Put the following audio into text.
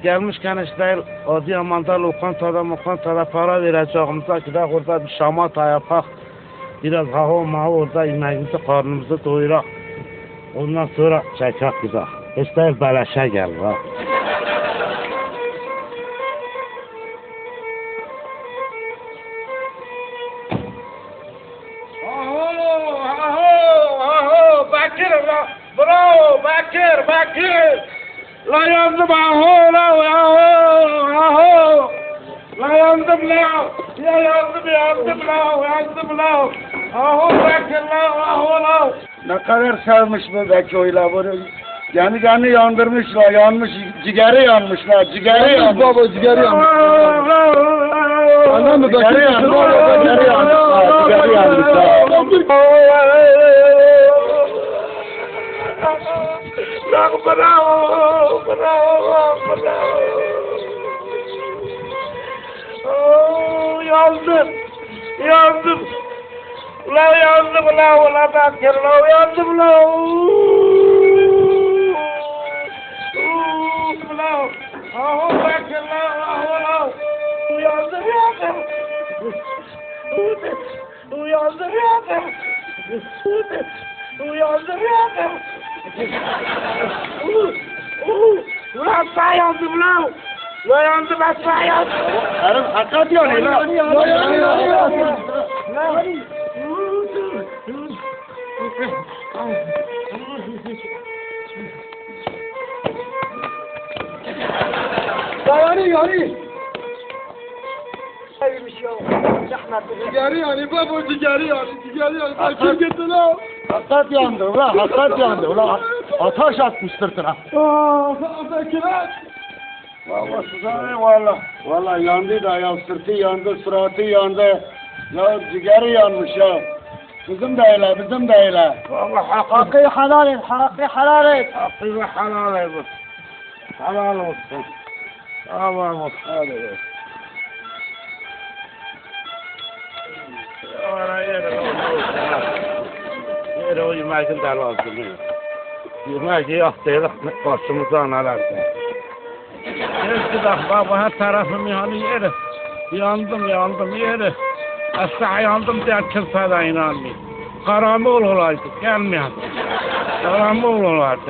gelmişken işte Adıyaman'da lokantada para vereceğimize gidelim orada bir şamata yapak. Biraz hava mağı orada yemeğimizi karnımızı doyurak. Ondan sonra çekak gidelim. İşte beleşe gelir ha. Bakır, bravo, Bakır. La yandım aho, la yandım la. Ya yandım la. Aho Bakır la, aho la. Ne kadar sevmiş bu Beko'yla bunu. Kendi yandırmışlar, yanmış, ciğeri yanmışlar, ciğeri yanmış. Baba ciğeri yanmış. Anladın mı? Ciğeri yanmışlar, ciğeri yanmışlar. Bravo. Yandım. Ula Bakır, yandım la. Aho Bakır la, aho. Yandım. Ulan sen yandım lan. La yandım ben sen yandım. Karım hakikat yanıyor lan. Yani. Ciğeri yani baba ciğeri yani. Bakır gitti la. Hakikat yandı ulan. Ateş atmış sırtına. Bekir. Vallahi yandı da ya, sırtı yandı, suratı yandı. Ya ciğeri yanmış ya. Bizim de öyle. Vallahi hakkı helal et. Hakkı helal et bu. Helal olsun. Tamam olsun. Hadi. Yere o yemeğin de lazım. Yemeği yaktıyla başımızdan alardı. Eski baba her tarafım yanıyor. Yandım yeri. Asla yandım diye kimse de inanmıyor. Karamol olaydı, gelmeyen. Karamol olaydı.